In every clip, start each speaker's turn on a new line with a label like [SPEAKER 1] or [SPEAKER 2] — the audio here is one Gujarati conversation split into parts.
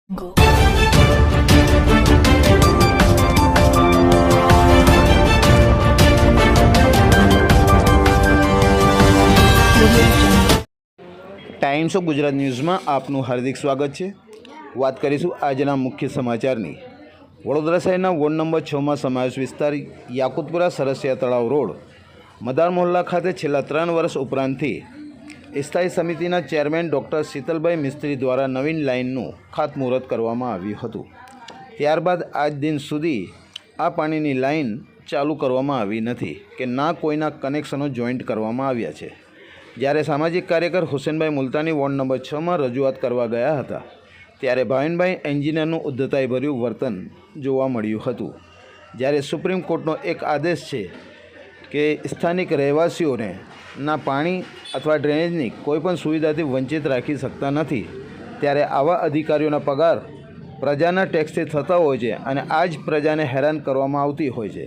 [SPEAKER 1] Go.
[SPEAKER 2] ટાઈમ્સ ઓફ ગુજરાત ન્યૂઝમાં આપનું હાર્દિક સ્વાગત છે। વાત કરીશું આજના મુખ્ય સમાચારની। વડોદરા શહેરના વોર્ડ નંબર 6માં સમાવેશ વિસ્તાર યાકુતપુરા સરસિયા તળાવ રોડ મદાર મોહલ્લા ખાતે છેલ્લા 3 વર્ષ ઉપરાંતથી સ્થાયી સમિતિના ચેરમેન ડૉક્ટર શીતલભાઈ મિસ્ત્રી દ્વારા નવીન લાઇનનું ખાતમુહૂર્ત કરવામાં આવ્યું હતું। ત્યારબાદ આજ દિન સુધી આ પાણીની લાઇન ચાલુ કરવામાં આવી નથી કે ના કોઈના કનેક્શનો જોઈન્ટ કરવામાં આવ્યા છે। જ્યારે સામાજિક કાર્યકર હુસેનભાઈ મુલતાની વોર્ડ નંબર 6માં રજૂઆત કરવા ગયા હતા ત્યારે ભાવિનભાઈ એન્જિનિયરનું ઉદ્ધતાઈભર્યું વર્તન જોવા મળ્યું હતું। જ્યારે સુપ્રીમ કોર્ટનો એક આદેશ છે કે સ્થાનિક રહેવાસીઓને ના પાણી અથવા ડ્રેનેજની કોઈપણ સુવિધાથી વંચિત રાખી શકતા નથી, ત્યારે આવા અધિકારીઓના પગાર પ્રજાના ટેક્સથી થતા હોય છે અને આ જ પ્રજાને હેરાન કરવામાં આવતી હોય છે।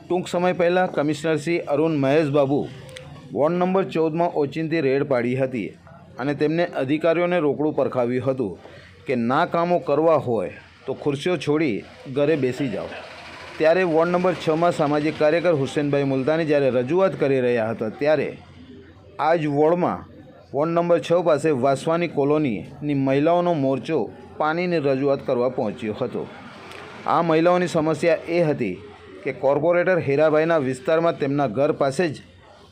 [SPEAKER 2] ટૂંક સમય પહેલાં commissioner Shri Arun Maheshbabu ward number 14માં ઓચિંતી રેડ પાડી હતી અને તેમને અધિકારીઓને રોકડું પરખાવ્યું હતું કે ના કામો કરવા હોય તો ખુરશીઓ છોડી ઘરે બેસી જાઓ। ત્યારે વોર્ડ નંબર 6માં સામાજિક કાર્યકર હુસેનભાઈ મુલતાની જ્યારે રજૂઆત કરી રહ્યા હતા ત્યારે આ જ વોર્ડ નંબર 6 પાસે વાસવાની કોલોનીની મહિલાઓનો મોરચો પાણીની રજૂઆત કરવા પહોંચ્યો હતો। આ મહિલાઓની સમસ્યા એ હતી કે કોર્પોરેટર હીરાભાઈના વિસ્તારમાં તેમના ઘર પાસે જ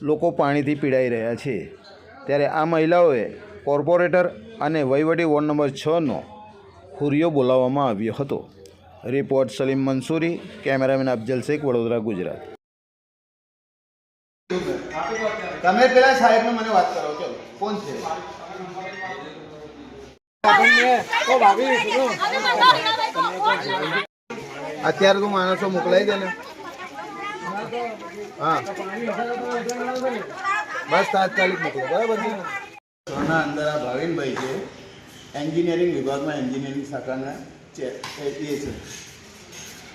[SPEAKER 2] લોકો પાણીથી પીડાઈ રહ્યા છે, ત્યારે આ મહિલાઓએ કોર્પોરેટર અને વહીવટી વોર્ડ નંબર 6નો હુરિયો બોલાવવામાં આવ્યો હતો। Report Salim Mansuri, cameraman Afzal Shaikh, Vadodara, Gujarat.
[SPEAKER 3] તમે પેલા સાહેબ ને મને વાત કરો, ચલો કોણ છે? અત્યારે તું માણસો મોકલાઈ દે ને। હા બસ તાત્કાલિક મોકલો, બરાબર છે ને? ઘરના અંદર આ ભાવિનભાઈ છે, એન્જિનિયરિંગ વિભાગમાં એન્જિનિયરિંગ શાખાના એ છે।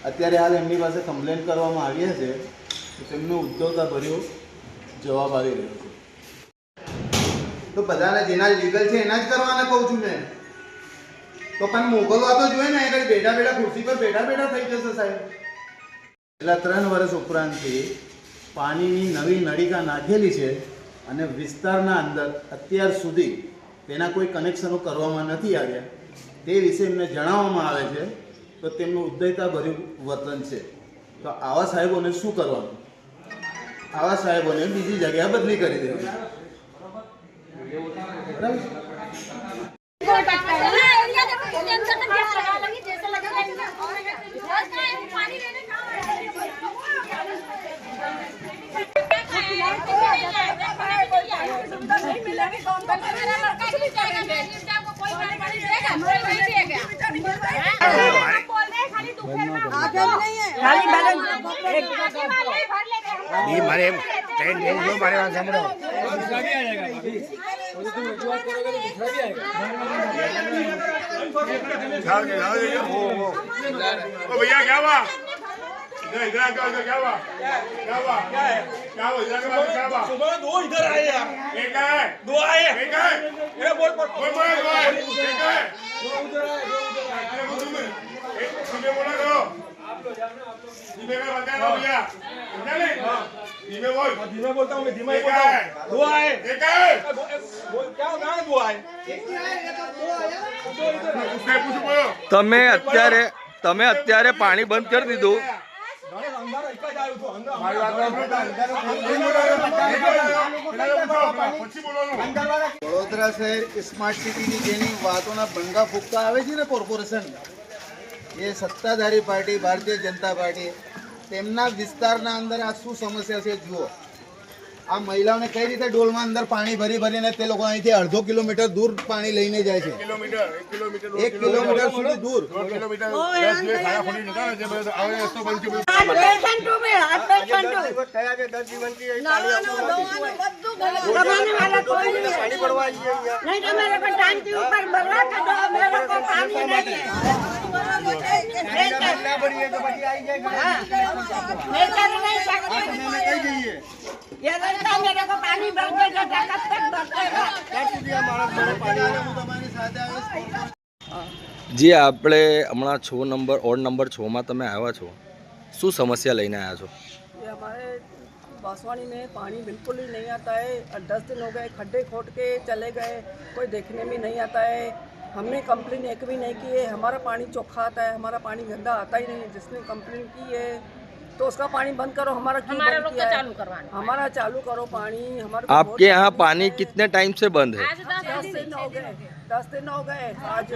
[SPEAKER 3] અત્યારે હાલ એમની પાસે કમ્પ્લેન કરવામાં આવી છે તો તેમનો ઉદ્ધવતા ભર્યો જવાબ આવી રહ્યો છે। તો બધાને જેના લીગલ છે એના જ કરવાના કહું છું મેં, તો પણ મોકલવા તો જોઈએ ને, એ બેઠા બેઠા ખુરશી પર બેઠા બેઠા થઈ જશે સાહેબ। એટલા 3 વર્ષ ઉપરાંતથી પાણીની નવી નળિકા નાખેલી છે અને વિસ્તારના અંદર અત્યાર સુધી તેના કોઈ કનેક્શનો કરવામાં નથી આવ્યા, તે વિશે એમને જણાવવામાં આવે છે તો તેમનું ઉદ્ધતતા ભર્યું વર્તન છે। તો આવા સાહેબોને શું કરવાનું? આવા સાહેબોને બીજી જગ્યાએ બદલી કરી દેવાની, બરાબર?
[SPEAKER 4] भैया क्या हुआ? इधर क्या हुआ? क्या हुआ? क्या हुआ? क्या है? क्या हुआ? इधर क्या हुआ? सुबह 2 इधर आए यार। एक है, 2 आए। एक है। ये बोल दो है। एक है। 2 उधर आए, 2 उधर आए। अरे वो तुम एक सीधे बोला करो। धीमे में बता दो भैया। समझा नहीं? धीमे बोल। धीमे बोलता हूँ मैं, धीमे ही बोलता हूँ। 2 आए। एक है। बोल क्या हो गया? 2 आए। एक ही आए, ये तो 2 आया। उसने कुछ बोलो।
[SPEAKER 5] તમે અત્યારે પાણી બંધ કરી દીધું।
[SPEAKER 3] વડોદરા શહેર સ્માર્ટ સિટીની જેની વાતોના ભંગા ફૂંકતા આવે છે ને કોર્પોરેશન, એ સત્તાધારી પાર્ટી ભારતીય જનતા પાર્ટી, તેમના વિસ્તારના અંદર આ શું સમસ્યા છે જુઓ। આ મહિલાઓને કઈ રીતે ડોલમાં અંદર પાણી ભરી ભરીને તે લોકો અહીંથી 1.5 કિલોમીટર દૂર પાણી લઈને જાય છે। 1 કિલોમીટર સુધી દૂર।
[SPEAKER 6] मेरे को पानी भर देगा, कब तक भरते हो?
[SPEAKER 3] ત્યાં સુધી આ માણસ મને પાણી આવે, હું તમારી સાથે આવીશ।
[SPEAKER 5] જે આપણે હમણાં 6 નંબર વોર્ડ નંબર 6માં તમે આવ્યા છો, શું સમસ્યા લઈને આવ્યા છો?
[SPEAKER 1] ये हमारे बांसवाड़ी में पानी बिल्कुल ही नहीं आता है। 10 दिन हो गए, खड्डे खोद के चले गए, कोई देखने में नहीं आता है। हमने कंप्लेन एक भी नहीं की है। हमारा पानी चोखा आता है, हमारा पानी गंदा आता ही नहीं है। जिसने कंप्लेन की है तो उसका पानी बंद करो, हमारा क्यों बंद किया है?
[SPEAKER 6] चालू करवाना।
[SPEAKER 1] हमारा चालू करो पानी। हमारे को
[SPEAKER 5] आपके
[SPEAKER 1] बहुत
[SPEAKER 5] यहाँ
[SPEAKER 1] तकलीफ
[SPEAKER 5] पानी
[SPEAKER 1] है।
[SPEAKER 5] कितने टाइम से बंद है?
[SPEAKER 1] 10 दिन हो गए, 10 दिन हो गए आज।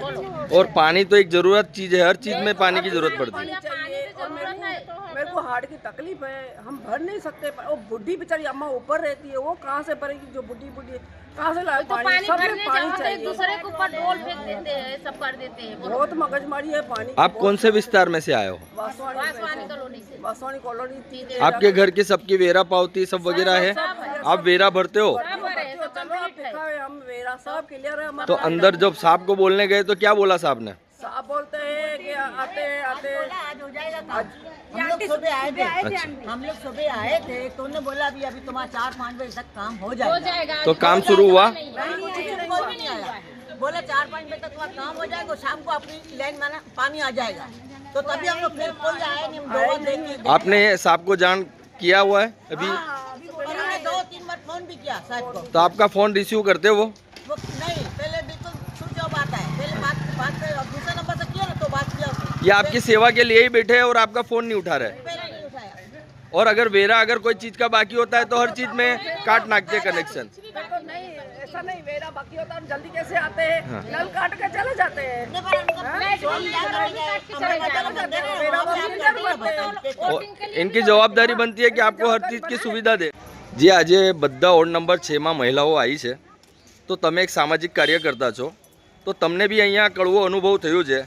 [SPEAKER 5] और पानी तो एक ज़रूरत चीज़ है, हर चीज़ में पानी की ज़रूरत पड़ती
[SPEAKER 1] पानी
[SPEAKER 5] है।
[SPEAKER 1] चाहिए। और मेरे को हार्ट की तकलीफ है, हम भर नहीं सकते। वो बुढ़ी बेचारी अम्मा ऊपर रहती है, वो कहाँ से भरेगी? जो बुढ़ी कहाँ से लाए
[SPEAKER 6] तो पानी
[SPEAKER 1] सब में
[SPEAKER 6] भरने
[SPEAKER 1] पानी
[SPEAKER 6] जाओ तो एक
[SPEAKER 1] चाहिए।
[SPEAKER 6] दूसरे के ऊपर डोल फेंक देते हैं, सब कर देते हैं। बोलो।
[SPEAKER 1] बहुत मगजमारी है पानी की,
[SPEAKER 5] आप कौन से विस्तार में से आए हो?
[SPEAKER 6] बांसवानी कॉलोनी से।
[SPEAKER 1] बांसवानी कॉलोनी थी।
[SPEAKER 5] आपके घर की सबकी वेरा पावती सब वगैरह है? आप वेरा भरते हो?
[SPEAKER 1] चलो आप दिखाए, हम वेरा सब क्लियर है हमारा।
[SPEAKER 5] तो अंदर जब साहब को बोलने गए तो क्या बोला साहब ने?
[SPEAKER 1] साहब बोलते हैं कि आते आते
[SPEAKER 7] आज हो जाएगा। हम लोग सुबह आए थे, हम लोग सुबह आए थे तो उन्होंने बोला अभी तुम्हारा 4-5 बजे तक काम हो
[SPEAKER 6] हो
[SPEAKER 7] जाएगा।
[SPEAKER 6] जाएगा।
[SPEAKER 5] तो काम शुरू हुआ?
[SPEAKER 7] नहीं, कोई भी नहीं आया। बोला 4-5 बजे तक तुम्हारा काम हो जाएगा, शाम को अपनी लाइन में पानी आ जाएगा। तो तभी हम लोग फिर कोई आया नहीं, हम 2 देखे।
[SPEAKER 5] आपने साहब को जान किया हुआ है अभी?
[SPEAKER 7] उन्होंने 2-3 बार फोन भी किया साहब को,
[SPEAKER 5] तो आपका फ़ोन रिसीव करते हो वो?
[SPEAKER 7] वो नहीं, पहले बिल्कुल स्विच ऑफ आता है। पहले बात पे दूसरे नंबर से किया ना तो बात किया उसने।
[SPEAKER 5] ये आपकी सेवा के लिए ही बैठे हैं और आपका फ़ोन नहीं उठा रहे?
[SPEAKER 7] पहले नहीं उठाया।
[SPEAKER 5] और अगर वेरा अगर कोई चीज़ का बाकी होता है तो हर चीज़ में काट नाकते कनेक्शन।
[SPEAKER 1] तो नहीं, ऐसा नहीं। वेरा बाकी होता है, हम जल्दी कैसे आते हैं? नल काट के चले जाते हैं।
[SPEAKER 7] नहीं, पर उनका
[SPEAKER 6] लाइट
[SPEAKER 7] फोन
[SPEAKER 6] बंद
[SPEAKER 7] क्या
[SPEAKER 6] करो,
[SPEAKER 7] करेंगे?
[SPEAKER 6] काट के
[SPEAKER 7] हमें
[SPEAKER 6] चले
[SPEAKER 7] पता
[SPEAKER 6] जाओ।
[SPEAKER 7] लगा दे रहे हैं,
[SPEAKER 1] मेरा
[SPEAKER 7] हम
[SPEAKER 1] बाप
[SPEAKER 7] आपको
[SPEAKER 1] नहीं
[SPEAKER 7] नहीं
[SPEAKER 1] करते।
[SPEAKER 7] बताते।
[SPEAKER 5] और इनकी जवाबदारी बनती है कि आपको हर चीज़ की सुविधा दे। जी આજે બધા વોર્ડ નંબર 6માં મહિલાઓ આવી છે, તો તમે એક સામાજિક કાર્યકર્તા છો, તો તમને બી અહીંયા કડવો અનુભવ થયો છે.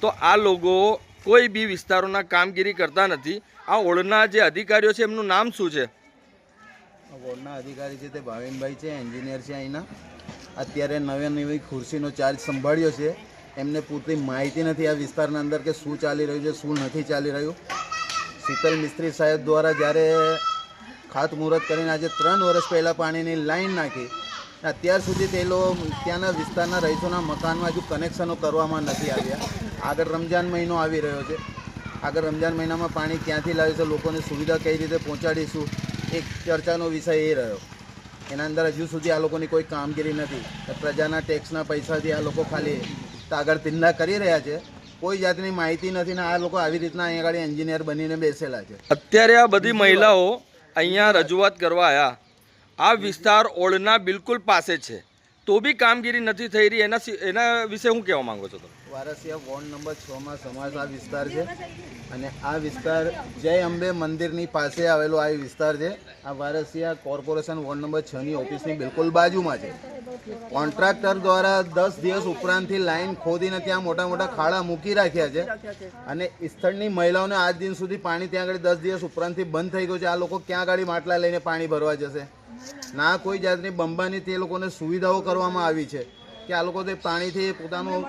[SPEAKER 5] તો આ લોકો કોઈ બી વિસ્તારોના કામગીરી કરતા નથી. આ વોર્ડના જે અધિકારીઓ છે એમનું નામ શું છે?
[SPEAKER 3] વોર્ડના અધિકારી છે તે ભાવિનભાઈ છે, એન્જિનિયર છે અહીંના. અત્યારે નવી ખુરશીનો ચાર્જ સંભાળ્યો છે. એમને પૂરતી માહિતી નથી આ વિસ્તારના અંદર કે શું ચાલી રહ્યું છે, શું નથી ચાલી રહ્યું. શીતલ મિસ્ત્રી સાહેબ દ્વારા જ્યારે ખાતમુહૂર્ત કરીને આજે 3 વર્ષ પહેલાં પાણીની લાઈન નાખી, અત્યાર સુધી તે લોકો ત્યાંના વિસ્તારના રહીશોના મકાનમાં હજુ કનેક્શનો કરવામાં નથી આવ્યા. આગળ રમજાન મહિનો આવી રહ્યો છે. આગળ રમજાન મહિનામાં પાણી ક્યાંથી લાવ્યું છે, લોકોને સુવિધા કઈ રીતે પહોંચાડીશું, એક ચર્ચાનો વિષય એ રહ્યો. એના અંદર હજુ સુધી આ લોકોની કોઈ કામગીરી નથી. પ્રજાના ટેક્સના પૈસાથી આ લોકો ખાલી તાગડ તિંડા કરી રહ્યા છે. કોઈ જાતની માહિતી નથી ને આ લોકો આવી રીતના અહીંયા આગળ એન્જિનિયર બનીને બેસેલા છે.
[SPEAKER 5] અત્યારે આ બધી મહિલાઓ અહીંયા રજૂઆત કરવા આવ્યા. આ વિસ્તાર ઓળના બિલકુલ પાસે છે તો બી કામગીરી નથી થઈ રહી. એના વિશે હું કહેવા માંગો છો તમે?
[SPEAKER 3] વારસિયા વોર્ડ નંબર 6માં સમાવેશ આ વિસ્તાર છે અને આ વિસ્તાર જય અંબે મંદિરની પાસે આવેલો આ વિસ્તાર છે. આ વારસિયા કોર્પોરેશન વોર્ડ નંબર 6ની ઓફિસની બિલકુલ બાજુમાં છે. કોન્ટ્રાક્ટર દ્વારા 10 દિવસ ઉપરાંતથી લાઈન ખોદીને ત્યાં મોટા મોટા ખાડા મૂકી રાખ્યા છે અને સ્થળની મહિલાઓને આજ દિન સુધી પાણી ત્યાં આગળ 10 દિવસ ઉપરાંતથી બંધ થઈ ગયું છે. આ લોકો ક્યાં ગાડી માટલા લઈને પાણી ભરવા જશે? ના કોઈ જાતની બંબાની તે લોકોને સુવિધાઓ કરવામાં આવી છે કે આ લોકો તે પાણીથી પોતાનું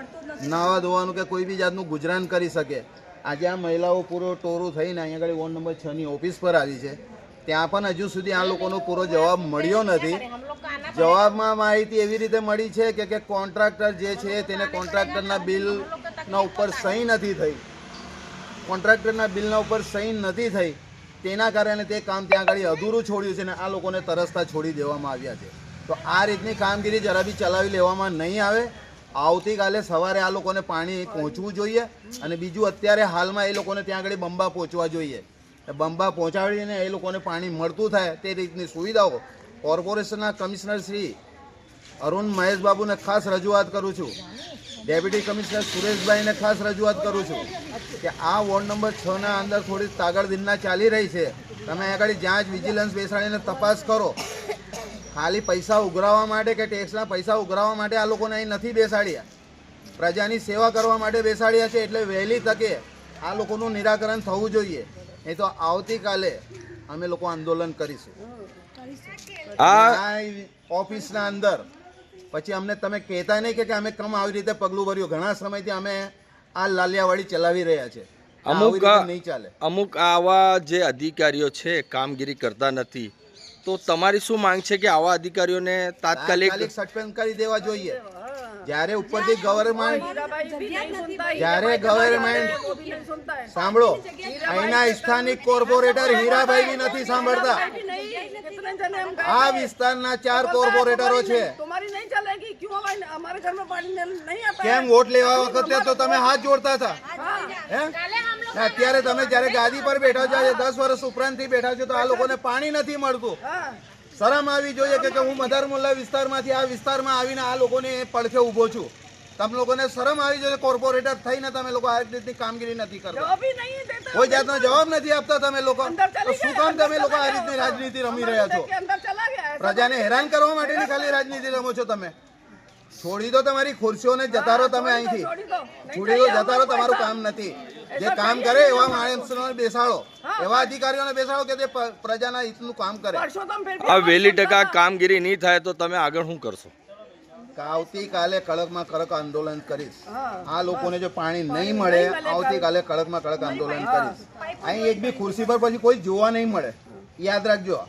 [SPEAKER 3] નાવા ધોવાનું કે કોઈ બી જાતનું ગુજરાન કરી શકે. આજે આ મહિલાઓ પૂરો ટોરું થઈને અહીંયા આગળ વોર્ડ નંબર 6ની ઓફિસ પર આવી છે. ત્યાં પણ હજુ સુધી આ લોકોનો પૂરો જવાબ મળ્યો નથી. જવાબમાં માહિતી એવી રીતે મળી છે કે કોન્ટ્રાક્ટર જે છે તેને કોન્ટ્રાક્ટરના બિલના ઉપર સહી નથી થઈ. કોન્ટ્રાક્ટરના બિલના ઉપર સહી નથી થઈ તેના કારણે તે કામ ત્યાં આગળ અધૂરું છોડ્યું છે ને આ લોકોને તરસતા છોડી દેવામાં આવ્યા છે. તો આ રીતની કામગીરી જરા બી ચલાવી લેવામાં નહીં આવે. આવતીકાલે સવારે આ લોકોને પાણી પહોંચવું જોઈએ અને બીજું અત્યારે હાલમાં એ લોકોને ત્યાં આગળ બંબા પહોંચવા જોઈએ. બંબા પહોંચાડીને એ લોકોને પાણી મળતું થાય તે રીતની સુવિધાઓ કોર્પોરેશનના કમિશનર શ્રી અરુણ મહેશબાબુને ખાસ રજૂઆત કરું છું. ડેપ્યુટી કમિશનર સુરેશભાઈને ખાસ રજૂઆત કરું છું કે આ વોર્ડ નંબર 6ના અંદર થોડી તાગડદિન્ના ચાલી રહી છે. તમે આગળ જ્યાં જ વિજિલન્સ બેસાડીને તપાસ કરો. ખાલી પૈસા ઉઘરાવવા માટે કે ટેક્સના પૈસા ઉઘરાવવા માટે આ લોકોને અહીં નથી બેસાડ્યા. પ્રજાની સેવા કરવા માટે બેસાડ્યા છે. એટલે વહેલી તકે આ લોકોનું નિરાકરણ થવું જોઈએ. નહીં તો આવતીકાલે અમે લોકો આંદોલન કરીશું આ ઓફિસના અંદર. પછી અમને તમે કહેતા નહીં કે અમે કમ આવી રીતે પગલું ભર્યું. ઘણા સમયથી અમે આ લાલિયાવાડી ચલાવી રહ્યા છે.
[SPEAKER 5] અમુક
[SPEAKER 3] નહીં ચાલે.
[SPEAKER 5] અમુક આવા જે અધિકારીઓ છે કામગીરી કરતા નથી, તો તમારી શું માંગ છે કે આવા અધિકારીઓને તાત્કાલિક
[SPEAKER 3] સસ્પેન્ડ કરી દેવા જોઈએ. જ્યારે ઉપરથી ગવર્મેન્ટ
[SPEAKER 1] हीराबाई भी नहीं सुनता है,
[SPEAKER 3] જ્યારે
[SPEAKER 1] हीराबाई चला जाता
[SPEAKER 3] ગવર્મેન્ટ
[SPEAKER 1] है, वो भी नहीं सुनता है।
[SPEAKER 3] સાંભળો, અહીંના સ્થાનિક કોર્પોરેટર હીરાભાઈ બી નથી સાંભળતા.
[SPEAKER 1] हीराबाई भी नहीं, कितने जने हम गए
[SPEAKER 3] આ
[SPEAKER 1] थे।
[SPEAKER 3] વિસ્તારના 4
[SPEAKER 1] बोलता है,
[SPEAKER 3] કોર્પોરેટરો છે.
[SPEAKER 1] तुम्हारी नहीं चलेगी, क्यों हमारे घर में पानी नहीं आता है?
[SPEAKER 3] કેમ વોટ લેવા વખતે તો તમે હાથ જોડતા હતા
[SPEAKER 1] हाँ,
[SPEAKER 3] હે? ને અત્યારે તમે જ્યારે ગાદી પર બેઠા છો, આજે 10 વર્ષ ઉપરાંતથી બેઠા છો, તો આ લોકોને પાણી નથી મળતું.
[SPEAKER 1] हाँ,
[SPEAKER 3] શરમ આવી જોઈએ કે હું મધારમુલ્લા વિસ્તારમાંથી આ વિસ્તારમાં આવીને આ લોકોને પડખે ઊભો છું. તમે લોકોને શરમ આવી જોઈએ. કોર્પોરેટર થઈને તમે લોકો આ રીતની કામગીરી નથી કરતા.
[SPEAKER 1] जवाब ही नहीं देता।
[SPEAKER 3] કોઈ જાતનો જવાબ નથી આપતા તમે લોકો.
[SPEAKER 1] अंदर
[SPEAKER 3] તો
[SPEAKER 1] चली
[SPEAKER 3] શું
[SPEAKER 1] गया,
[SPEAKER 3] કામ તમે લોકો આ રીતની રાજનીતિ રમી રહ્યા છો?
[SPEAKER 1] के अंदर चला गया है।
[SPEAKER 3] પ્રજાને હેરાન કરવા માટેની ખાલી રાજનીતિ રમો છો તમે. છોડી દો તમારી ખુરશીઓને, જતા રહો તમે અહીંથી.
[SPEAKER 1] छोड़ी दो, नहीं
[SPEAKER 3] છોડી દો, જતા રહો. તમારું કામ નથી. જે કામ કરે એવા માણસોને બેસાડો, એવા અધિકારીઓને બેસાડો કે જે પ્રજાના હિતનું કામ કરે.
[SPEAKER 1] परसों फिर
[SPEAKER 5] આ વહેલી ટકા કામગીરી નહીં થાય તો તમે આગળ શું કરશો?
[SPEAKER 3] આવતીકાલે કડકમાં કડક આંદોલન કરીશ. આ લોકોને જો પાણી નહીં મળે, આવતીકાલે કડકમાં કડક આંદોલન કરીશ. અહીં એક બી ખુરશી પર પછી કોઈ જોવા નહીં મળે. યાદ રાખજો,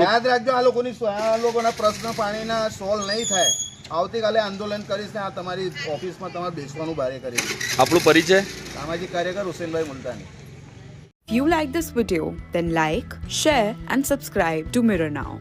[SPEAKER 3] યાદ રાખજો. આ લોકોના પ્રશ્ન પાણીના સોલ્વ નહીં થાય, આવતીકાલે આંદોલન કરીશ ને આ તમારી ઓફિસમાં તમારે બેસવાનું બારે કરીશ.
[SPEAKER 5] આપણું પરિચય?
[SPEAKER 3] સામાજિક કાર્યકર હુસેનભાઈ મુલતાની.
[SPEAKER 8] If you like this video, then like, share and subscribe to Mirror Now.